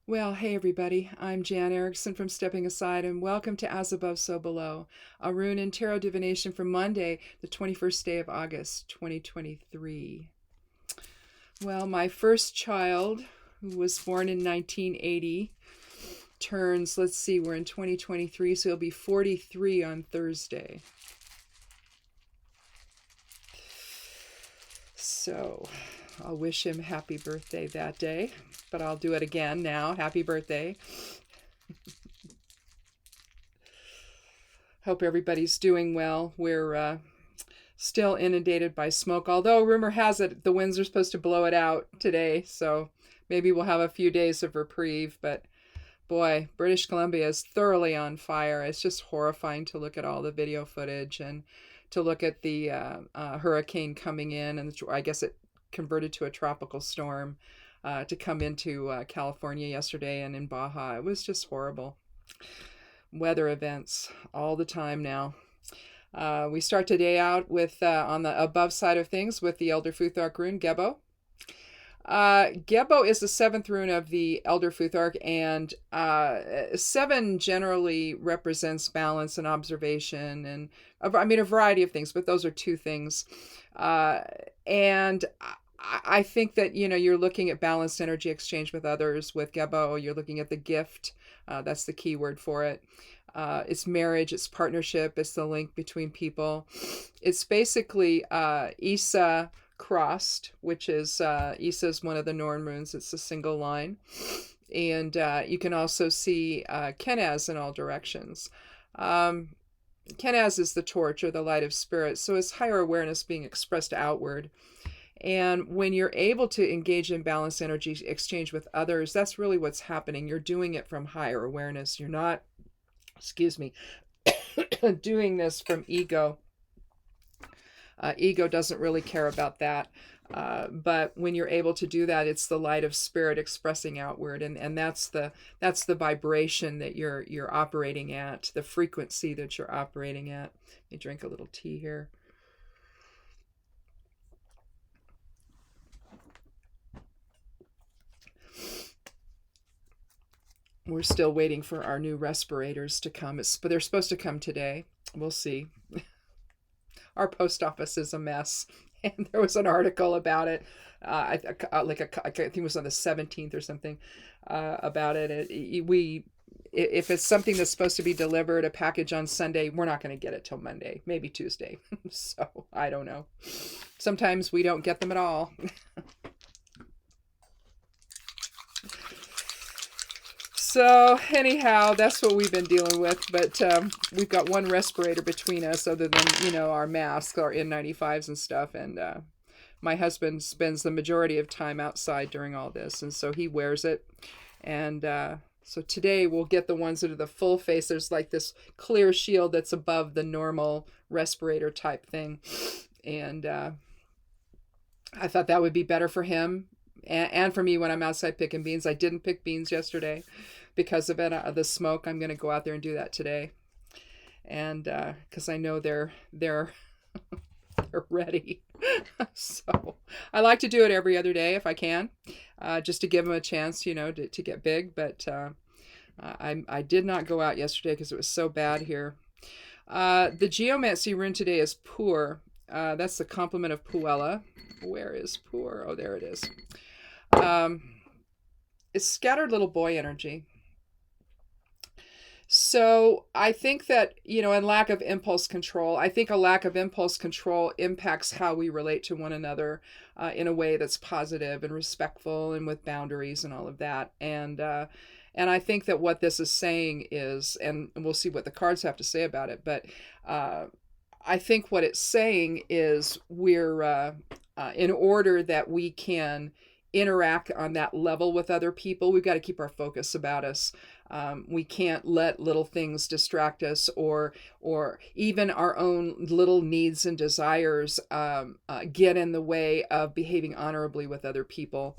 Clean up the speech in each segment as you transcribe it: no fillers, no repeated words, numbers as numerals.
Well, hey everybody, I'm Jan Erickson from Stepping Aside, and welcome to As Above, So Below, a rune and tarot divination for Monday, the 21st day of August, 2023. Well, my first child, who was born in 1980, turns, let's see, we're in 2023, so he'll be 43 on Thursday. So I'll wish him happy birthday that day, but I'll do it again now. Happy birthday. Hope everybody's doing well. We're still inundated by smoke, although rumor has it the winds are supposed to blow it out today, so maybe we'll have a few days of reprieve. But boy, British Columbia is thoroughly on fire. It's just horrifying to look at all the video footage and to look at the hurricane coming in, and I guess it converted to a tropical storm to come into California yesterday and in Baja. It was just horrible. Weather events all the time now. We start today out with, on the above side of things, with the Elder Futhark rune, Gebo. Gebo is the seventh rune of the Elder Futhark, and seven generally represents balance and observation, and a variety of things, but those are two things. And I think that, you're looking at balanced energy exchange with others with Gebo. You're looking at the gift. That's the key word for it. It's marriage, it's partnership, it's the link between people. It's basically Isa crossed, which is Isa is one of the Norn runes. It's a single line. And you can also see Kenaz in all directions. Kenaz is the torch or the light of spirit, so it's higher awareness being expressed outward. And when you're able to engage in balanced energy exchange with others, that's really what's happening. You're doing it from higher awareness. You're not, doing this from ego. Ego doesn't really care about that. But when you're able to do that, it's the light of spirit expressing outward, and that's the vibration that you're operating at, the frequency that you're operating at. Let me drink a little tea here. We're still waiting for our new respirators to come, but they're supposed to come today. We'll see. Our post office is a mess, and there was an article about it. I think it was on the 17th or something about it. If it's something that's supposed to be delivered, a package on Sunday, we're not going to get it till Monday, maybe Tuesday. So I don't know. Sometimes we don't get them at all. So anyhow, that's what we've been dealing with. But we've got one respirator between us, other than our masks, our N95s and stuff. And my husband spends the majority of time outside during all this, and so he wears it. And so today we'll get the ones that are the full face. There's like this clear shield that's above the normal respirator type thing, and I thought that would be better for him and for me when I'm outside picking beans. I didn't pick beans yesterday because of it, the smoke. I'm going to go out there and do that today, and because I know they're they're ready. So I like to do it every other day if I can, just to give them a chance, to get big. But I did not go out yesterday because it was so bad here. The Geomancy rune today is Pur. That's the complement of Puella. Where is Pur? Oh, there it is. It's scattered little boy energy. So I think that, and lack of impulse control, I think a lack of impulse control impacts how we relate to one another in a way that's positive and respectful and with boundaries and all of that. And I think that what this is saying is, and we'll see what the cards have to say about it, but I think what it's saying is we're, in order that we can interact on that level with other people, we've got to keep our focus about us. We can't let little things distract us, or even our own little needs and desires get in the way of behaving honorably with other people.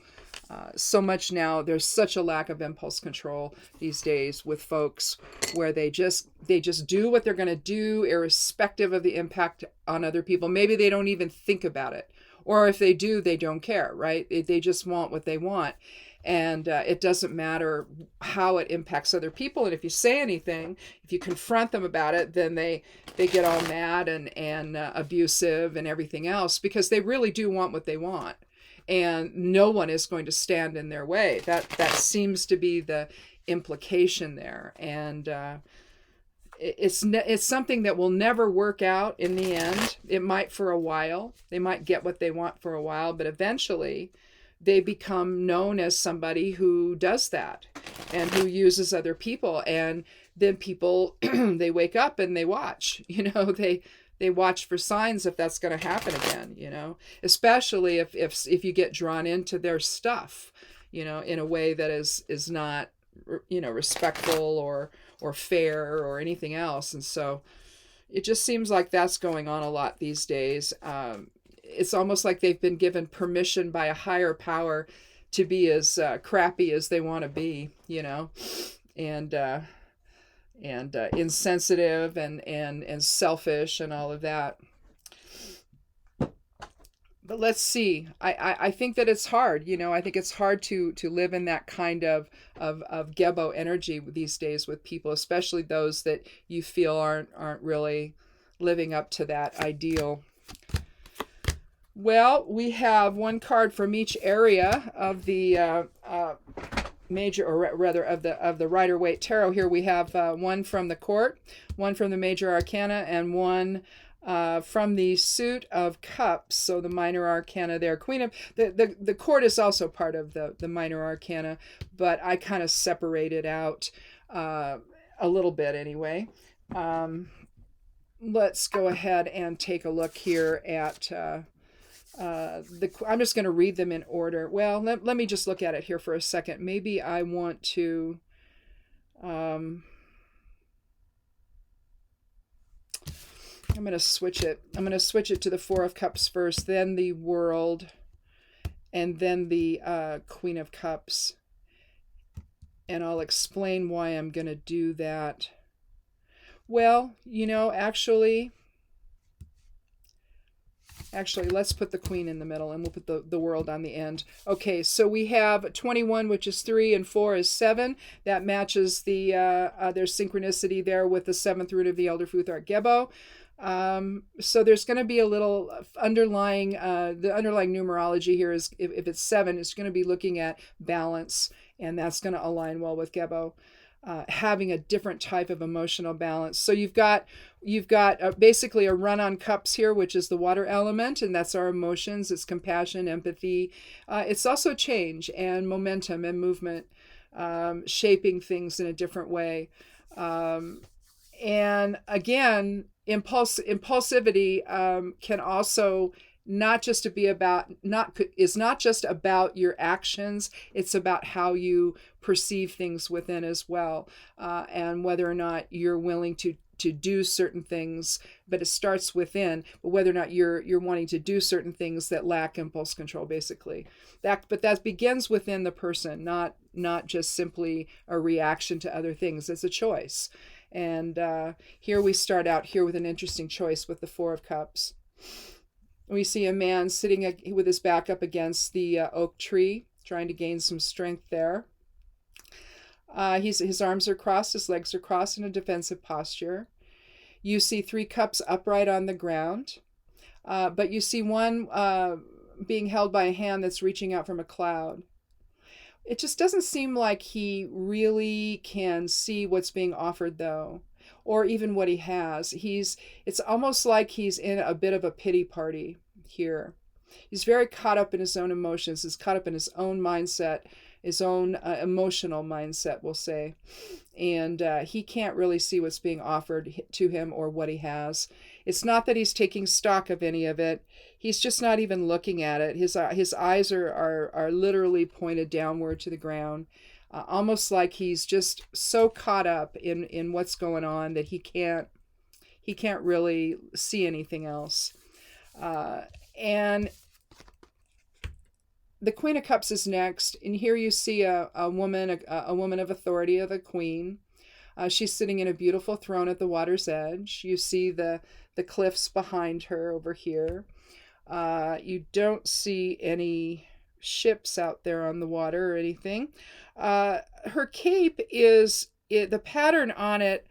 So much now, there's such a lack of impulse control these days with folks, where they just do what they're going to do irrespective of the impact on other people. Maybe they don't even think about it, Or if they do, they don't care, right? They just want what they want. And it doesn't matter how it impacts other people. And if you say anything, if you confront them about it, then they get all mad and abusive and everything else, because they really do want what they want. And no one is going to stand in their way. That seems to be the implication there. And it's something that will never work out in the end. It might for a while. They might get what they want for a while, but eventually they become known as somebody who does that and who uses other people. And then people, they wake up and they watch, they watch for signs if that's going to happen again, especially if you get drawn into their stuff, in a way that is not, respectful or fair or anything else. And so it just seems like that's going on a lot these days. It's almost like they've been given permission by a higher power to be as crappy as they want to be, and insensitive and selfish and all of that. But let's see. I think that it's hard. I think it's hard to live in that kind of Gebo energy these days with people, especially those that you feel aren't really living up to that ideal. Well, we have one card from each area of the major, or rather of the Rider-Waite Tarot. Here we have one from the court, one from the major arcana, and one from the suit of cups. So the minor arcana there. Queen of the court is also part of the minor arcana, but I kind of separate it out a little bit anyway. Let's go ahead and take a look here at I'm just going to read them in order. Well, let me just look at it here for a second. Maybe I want to I'm going to switch it. I'm going to switch it to the Four of Cups first, then the World, and then the Queen of Cups. And I'll explain why I'm going to do that. Well, actually, let's put the Queen in the middle, and we'll put the World on the end. Okay, so we have 21, which is 3, and 4 is 7. That matches there's synchronicity there with the 7th rune of the Elder Futhark Gebo. So there's going to be a little underlying, the underlying numerology here is, if it's 7, it's going to be looking at balance, and that's going to align well with Gebo. Having a different type of emotional balance. So you've got basically a run on cups here, which is the water element, and that's our emotions. It's compassion, empathy. It's also change and momentum and movement, shaping things in a different way. And again, impulsivity can also not just about your actions. It's about how you perceive things within as well, and whether or not you're willing to do certain things. But it starts within. But whether or not you're wanting to do certain things that lack impulse control, basically. But that begins within the person, not just simply a reaction to other things. It's a choice. And here we start out here with an interesting choice with the Four of Cups. We see a man sitting with his back up against the oak tree, trying to gain some strength there. His arms are crossed, his legs are crossed in a defensive posture. You see 3 cups upright on the ground, but you see one being held by a hand that's reaching out from a cloud. It just doesn't seem like he really can see what's being offered, though, or even what he has. It's almost like he's in a bit of a pity party here. He's very caught up in his own emotions. He's caught up in his own mindset, his own emotional mindset, we'll say. And he can't really see what's being offered to him or what he has. It's not that he's taking stock of any of it. He's just not even looking at it. His eyes are literally pointed downward to the ground. Almost like he's just so caught up in what's going on that he can't really see anything else. And the Queen of Cups is next, and here you see a woman of authority, of a queen. She's sitting in a beautiful throne at the water's edge. You see the cliffs behind her over here. You don't see any ships out there on the water or anything. Her cape the pattern on it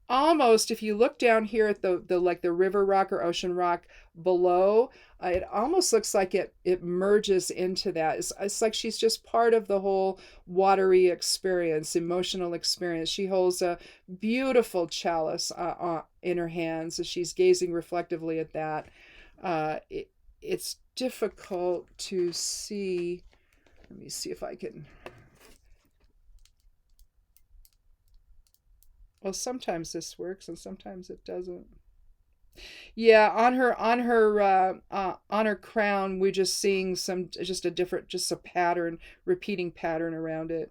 almost, if you look down here at the like the river rock or ocean rock below, it almost looks like it merges into that. It's like she's just part of the whole watery experience, emotional experience. She holds a beautiful chalice in her hands as she's gazing reflectively at that. It's difficult to see. Let me see if I can. Well, sometimes this works and sometimes it doesn't. Yeah, on her crown, we're just seeing just a pattern, repeating pattern around it.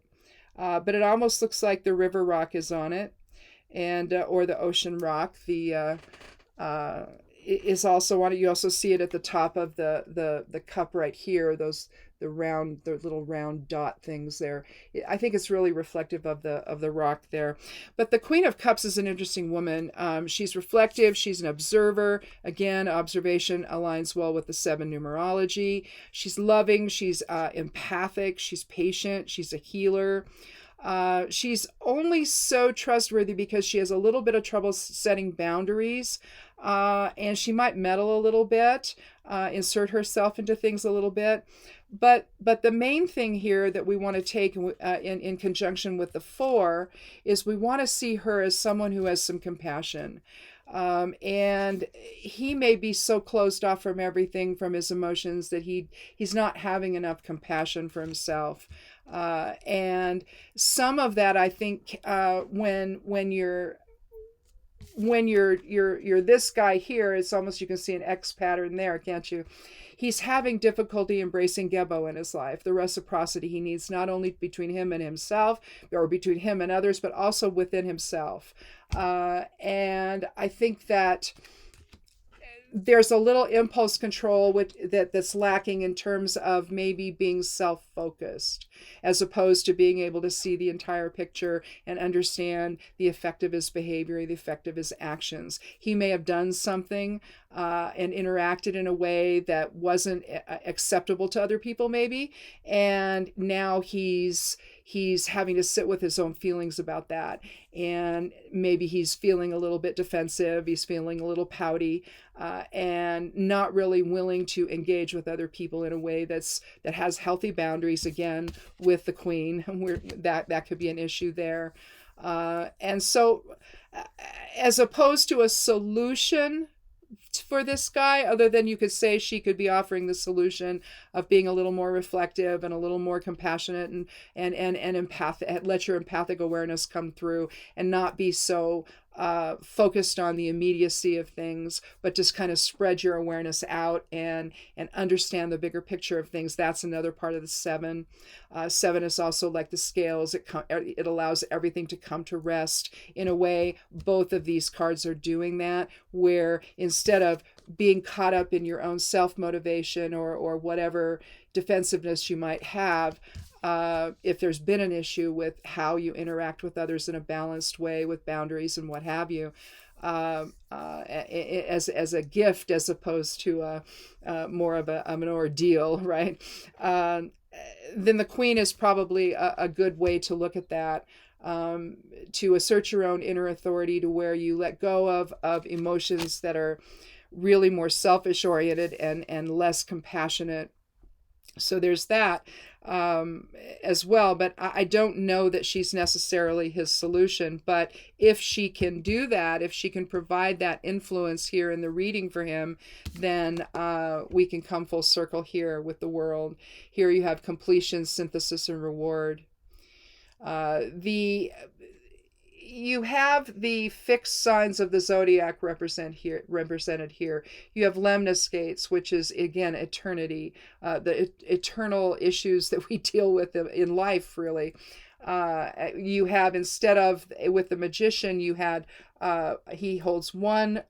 But it almost looks like the river rock is on it, and or the ocean rock. The is also on it. You also see it at the top of the cup right here. The little round dot things there. I think it's really reflective of the rock there. But the Queen of Cups is an interesting woman. She's reflective. She's an observer. Again, observation aligns well with the 7 numerology. She's loving. She's empathic. She's patient. She's a healer. She's only so trustworthy because she has a little bit of trouble setting boundaries, and she might meddle a little bit, insert herself into things a little bit. But the main thing here that we want to take in conjunction with the 4 is we want to see her as someone who has some compassion. And he may be so closed off from everything, from his emotions, that he's not having enough compassion for himself. And some of that, I think, when you're this guy here, it's almost, you can see an X pattern there, can't you? He's having difficulty embracing Gebo in his life, the reciprocity he needs, not only between him and himself, or between him and others, but also within himself. And I think that there's a little impulse control that's lacking in terms of maybe being self-focused, as opposed to being able to see the entire picture and understand the effect of his behavior, the effect of his actions. He may have done something and interacted in a way that wasn't acceptable to other people, maybe, and now he's having to sit with his own feelings about that. And maybe he's feeling a little bit defensive, he's feeling a little pouty, and not really willing to engage with other people in a way that has healthy boundaries, again, with the Queen. That could be an issue there. And so, as opposed to a solution for this guy, other than you could say she could be offering the solution of being a little more reflective and a little more compassionate and empathic, let your empathic awareness come through and not be so focused on the immediacy of things, but just kind of spread your awareness out and understand the bigger picture of things. That's another part of the 7. 7 is also like the scales. It allows everything to come to rest in a way. Both of these cards are doing that, where instead of being caught up in your own self-motivation or whatever defensiveness you might have, if there's been an issue with how you interact with others in a balanced way with boundaries and what have you, as a gift as opposed to more of an ordeal, right? Then the Queen is probably a good way to look at that, to assert your own inner authority, to where you let go of emotions that are really more selfish oriented and less compassionate. So there's that as well, but I don't know that she's necessarily his solution. But if she can do that, if she can provide that influence here in the reading for him, then we can come full circle here with the world. Here you have completion, synthesis, and reward. You have the fixed signs of the zodiac represented here. You have lemniscates, which is, again, eternity, the eternal issues that we deal with in life, really. You have, instead of with the magician, you had he holds one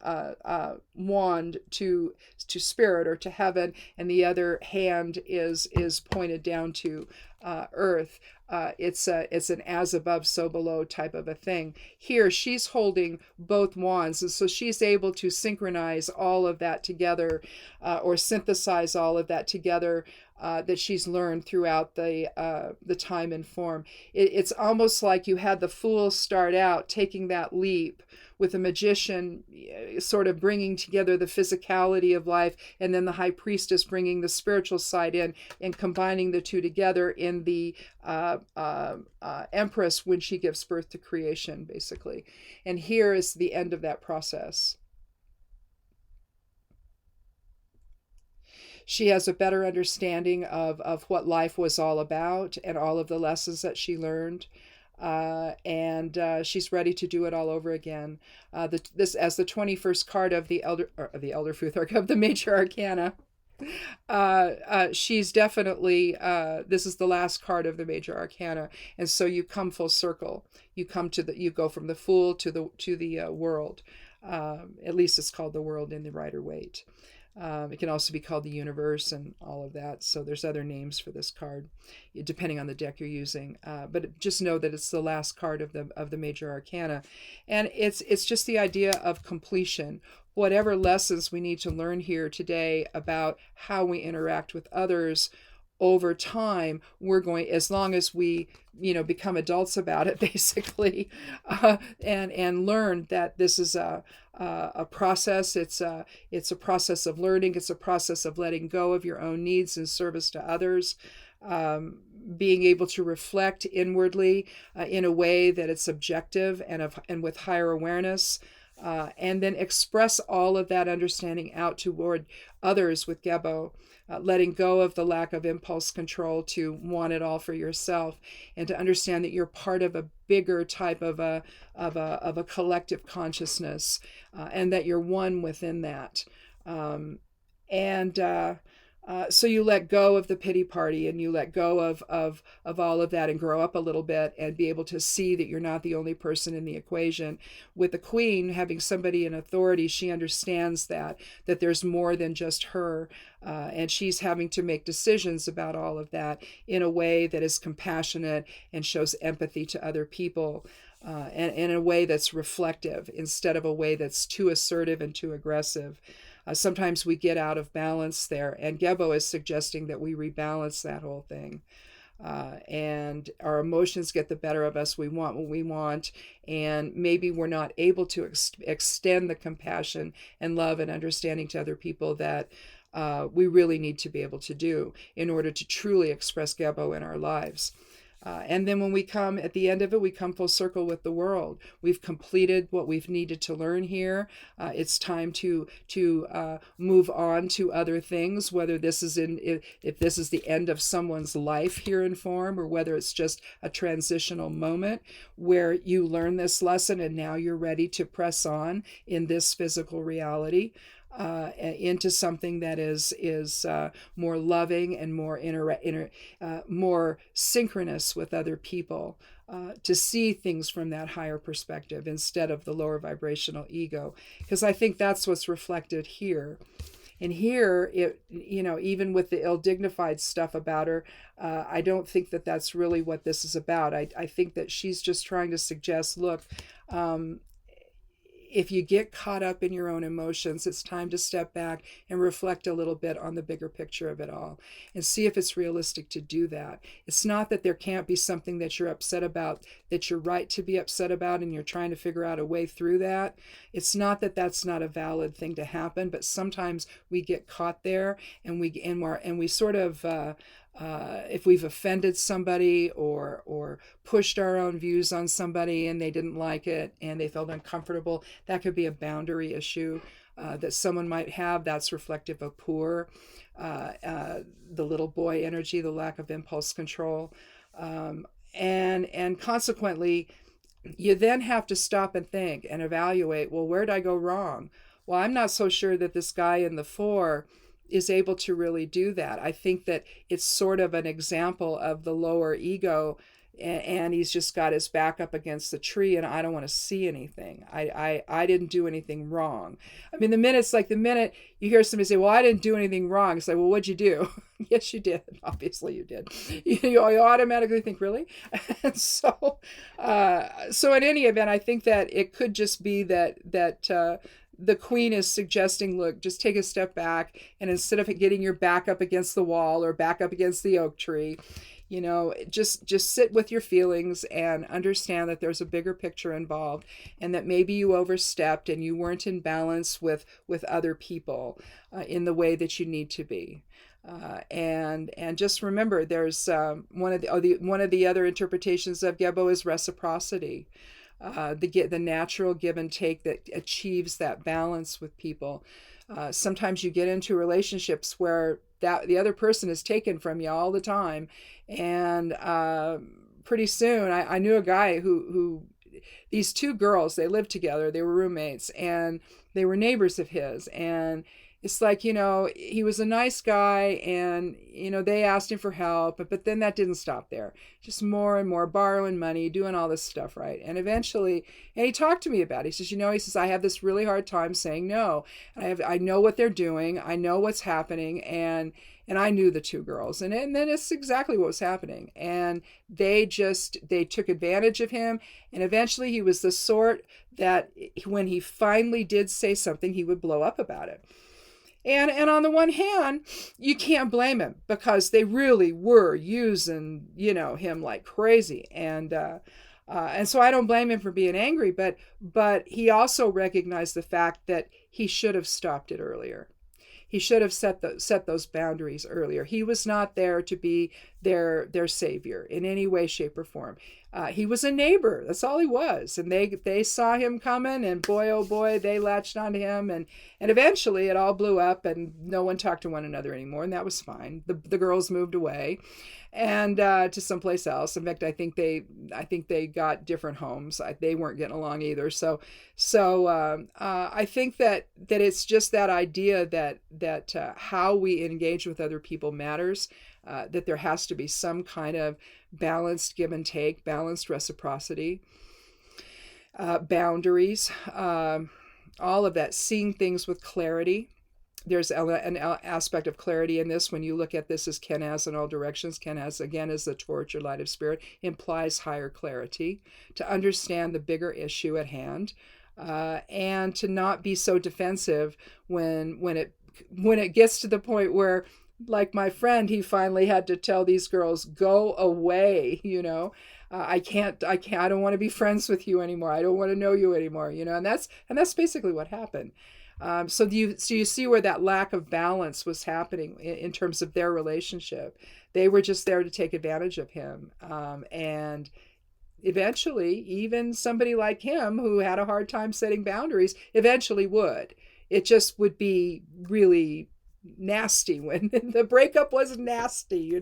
wand to spirit or to heaven, and the other hand is pointed down to earth. It's an as above so below type of a thing. Here she's holding both wands, and so she's able to synchronize all of that together, or synthesize all of that together, that she's learned throughout the time and form. It's almost like you had the fool start out taking that leap, with the magician sort of bringing together the physicality of life, and then the high priestess bringing the spiritual side in, and combining the two together in the empress when she gives birth to creation, basically. And here is the end of that process. She has a better understanding of what life was all about and all of the lessons that she learned. And she's ready to do it all over again. This as the 21st card of the Elder Futhark, of the Major Arcana. She's definitely this is the last card of the Major Arcana, and so you come full circle. You go from the Fool to the World. At least it's called the World in the Rider-Waite. It can also be called the universe and all of that. So there's other names for this card, depending on the deck you're using. But just know that it's the last card of the Major Arcana, and it's just the idea of completion. Whatever lessons we need to learn here today about how we interact with others over time, we're going, as long as we become adults about it, basically, and learn that this is a process. It's a process of learning. It's a process of letting go of your own needs in service to others, being able to reflect inwardly in a way that it's objective and with higher awareness. And then express all of that understanding out toward others with Gebo, letting go of the lack of impulse control to want it all for yourself, and to understand that you're part of a bigger type of a collective consciousness, and that you're one within that. So you let go of the pity party, and you let go of all of that, and grow up a little bit and be able to see that you're not the only person in the equation. With the Queen having somebody in authority, she understands that there's more than just her, and she's having to make decisions about all of that in a way that is compassionate and shows empathy to other people. And in a way that's reflective, instead of a way that's too assertive and too aggressive. Sometimes we get out of balance there, and Gebo is suggesting that we rebalance that whole thing. And our emotions get the better of us. We want what we want, and maybe we're not able to extend the compassion and love and understanding to other people that we really need to be able to do in order to truly express Gebo in our lives. And then when we come at the end of it, we come full circle with the world. We've completed what we've needed to learn here. It's time to move on to other things, whether this is if this is the end of someone's life here in form, or whether it's just a transitional moment where you learn this lesson and now you're ready to press on in this physical reality. Into something that is more loving and more more synchronous with other people, to see things from that higher perspective instead of the lower vibrational ego, because I think that's what's reflected here. And here, even with the ill-dignified stuff about her, I don't think that that's really what this is about. I think that she's just trying to suggest, look, if you get caught up in your own emotions, it's time to step back and reflect a little bit on the bigger picture of it all and see if it's realistic to do that. It's not that there can't be something that you're upset about, that you're right to be upset about, and you're trying to figure out a way through that. It's not that that's not a valid thing to happen, but sometimes we get caught there, and we sort of if we've offended somebody or pushed our own views on somebody and they didn't like it and they felt uncomfortable, that could be a boundary issue that someone might have. That's reflective of poor, the little boy energy, the lack of impulse control. And consequently, you then have to stop and think and evaluate, well, where did I go wrong? Well, I'm not so sure that this guy in the 4 is able to really do that. I think that it's sort of an example of the lower ego, and he's just got his back up against the tree, and I don't want to see anything. I didn't do anything wrong. I mean, the minute you hear somebody say, well, I didn't do anything wrong, it's like, well, what'd you do? Yes, you did. Obviously you did. You automatically think, really? And so in any event, I think that it could just be that the queen is suggesting, look, just take a step back, and instead of getting your back up against the wall or back up against the oak tree, just sit with your feelings and understand that there's a bigger picture involved, and that maybe you overstepped and you weren't in balance with other people in the way that you need to be. And just remember, there's one of the other interpretations of Gebo is reciprocity. The natural give and take that achieves that balance with people. Sometimes you get into relationships where the other person is taken from you all the time, and pretty soon I knew a guy who these two girls, they lived together, they were roommates, and they were neighbors of his, and it's like, he was a nice guy, and, they asked him for help, but then that didn't stop there. Just more and more borrowing money, doing all this stuff, right? And eventually, and he talked to me about it. He says, I have this really hard time saying no. I know what they're doing. I know what's happening. And I knew the two girls. And then it's exactly what was happening. And they took advantage of him. And eventually he was the sort that when he finally did say something, he would blow up about it. And on the one hand, you can't blame him, because they really were using, him like crazy. And so I don't blame him for being angry, but he also recognized the fact that he should have stopped it earlier. He should have set those boundaries earlier. He was not there to be their savior in any way, shape, or form. He was a neighbor. That's all he was. And they saw him coming, and boy, oh boy, they latched onto him. And eventually it all blew up, and no one talked to one another anymore. And that was fine. The girls moved away and to someplace else. In fact, I think they got different homes. They weren't getting along either. So I think that it's just that idea that how we engage with other people matters. That there has to be some kind of balanced give and take, balanced reciprocity, boundaries, all of that, seeing things with clarity. There's an aspect of clarity in this when you look at this as Kenaz in all directions. Kenaz, again, is the torch or light of spirit, implies higher clarity, to understand the bigger issue at hand, and to not be so defensive when it gets to the point where, like my friend, he finally had to tell these girls, go away, I don't want to be friends with you anymore. I don't want to know you anymore, and that's basically what happened. So you see where that lack of balance was happening in terms of their relationship. They were just there to take advantage of him. And eventually, even somebody like him who had a hard time setting boundaries eventually would. It just would be really nasty when the breakup was nasty,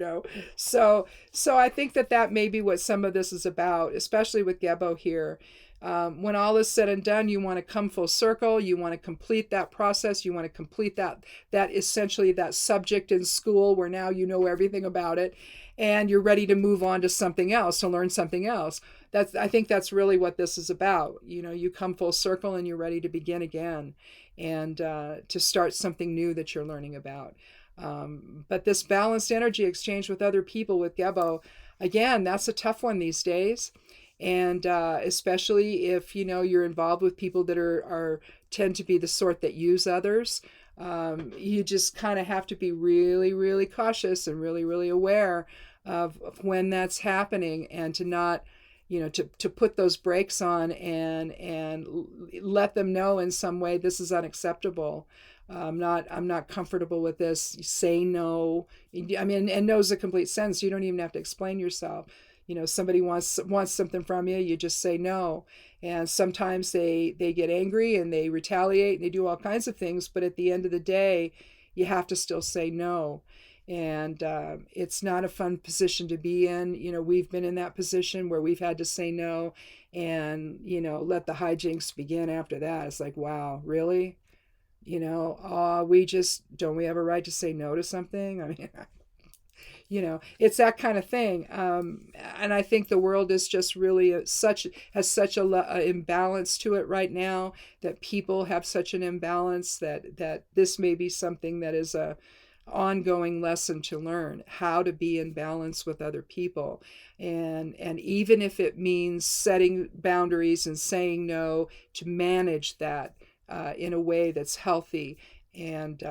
So I think that may be what some of this is about, especially with Gebo here. When all is said and done, you want to come full circle. You want to complete that process. You want to complete that essentially that subject in school where now you know everything about it, and you're ready to move on to something else, to learn something else. I think that's really what this is about. You come full circle and you're ready to begin again, and to start something new that you're learning about. But this balanced energy exchange with other people with Gebo, again, that's a tough one these days. And especially if you're involved with people that tend to be the sort that use others, you just kind of have to be really, really cautious and really, really aware of when that's happening, and to not, to put those brakes on and let them know in some way this is unacceptable. I'm not comfortable with this. Say no. I mean, and no's a complete sentence. You don't even have to explain yourself. Somebody wants something from you, you just say no. And sometimes they get angry and they retaliate and they do all kinds of things. But at the end of the day, you have to still say no. And it's not a fun position to be in. We've been in that position where we've had to say no, and, let the hijinks begin after that. It's like, wow, really? We just, don't we have a right to say no to something? I mean, it's that kind of thing. And I think the world is just really has such a imbalance to it right now, that people have such an imbalance, that this may be something that is a ongoing lesson to learn how to be in balance with other people. And even if it means setting boundaries and saying no, to manage that in a way that's healthy, and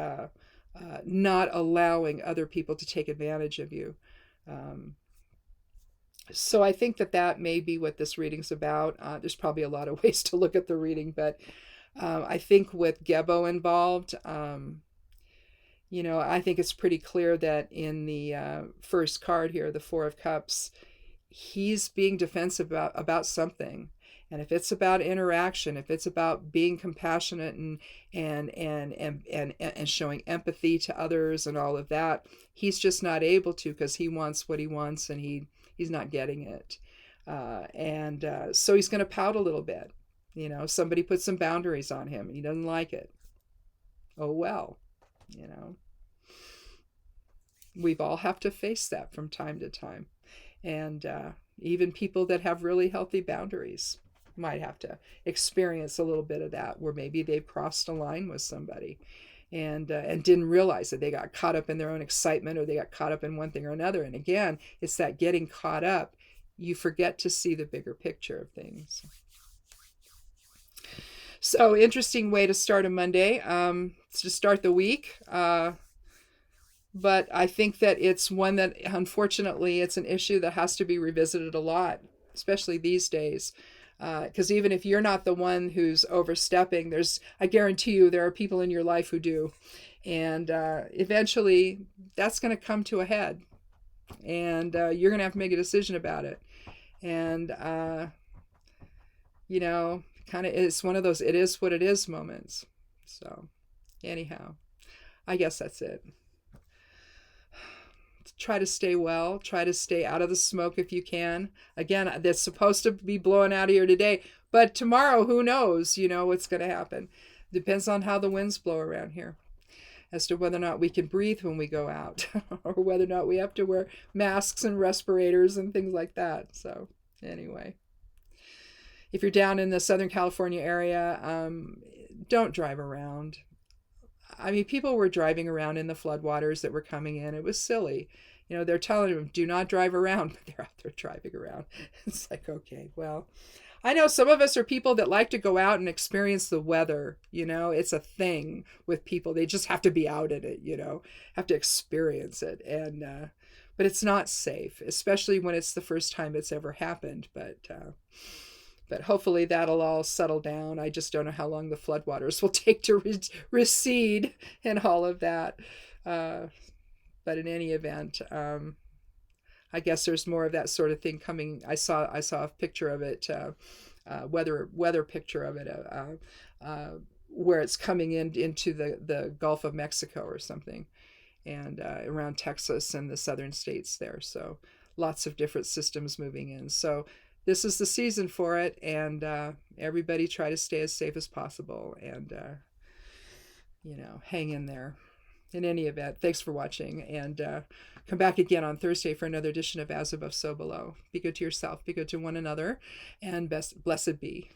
not allowing other people to take advantage of you. Um, so I think that may be what this reading's about. There's probably a lot of ways to look at the reading, but I think with Gebo involved, I think it's pretty clear that in the first card here, the Four of Cups, he's being defensive about something. And if it's about interaction, if it's about being compassionate and showing empathy to others and all of that, he's just not able to, because he wants what he wants, and he's not getting it. So he's going to pout a little bit. Somebody put some boundaries on him and he doesn't like it. Oh, well, we've all have to face that from time to time. And even people that have really healthy boundaries might have to experience a little bit of that, where maybe they've crossed a line with somebody and didn't realize that they got caught up in their own excitement, or they got caught up in one thing or another. And again, it's that getting caught up. You forget to see the bigger picture of things. So interesting way to start a Monday, to start the week. But I think that it's one that, unfortunately, it's an issue that has to be revisited a lot, especially these days. Because even if you're not the one who's overstepping, I guarantee you there are people in your life who do. And eventually that's going to come to a head. And you're going to have to make a decision about it. And, kind of, it's one of those it is what it is moments. So anyhow, I guess that's it. Try to stay well, try to stay out of the smoke if you can. Again, that's supposed to be blowing out of here today, but tomorrow, who knows, what's going to happen. Depends on how the winds blow around here, as to whether or not we can breathe when we go out, or whether or not we have to wear masks and respirators and things like that. So anyway, if you're down in the Southern California area, don't drive around. I mean, people were driving around in the floodwaters that were coming in. It was silly. They're telling them, do not drive around, but they're out there driving around. It's like, okay, well, I know some of us are people that like to go out and experience the weather. It's a thing with people. They just have to be out in it, have to experience it. And, but it's not safe, especially when it's the first time it's ever happened. But hopefully that'll all settle down. I just don't know how long the floodwaters will take to recede and all of that. But in any event, I guess there's more of that sort of thing coming. I saw a picture of it, weather picture of it, where it's coming into the Gulf of Mexico or something, and around Texas and the southern states there. So lots of different systems moving in. So this is the season for it, and everybody try to stay as safe as possible, and hang in there. In any event, thanks for watching, and come back again on Thursday for another edition of As Above, So Below. Be good to yourself, be good to one another, and blessed be.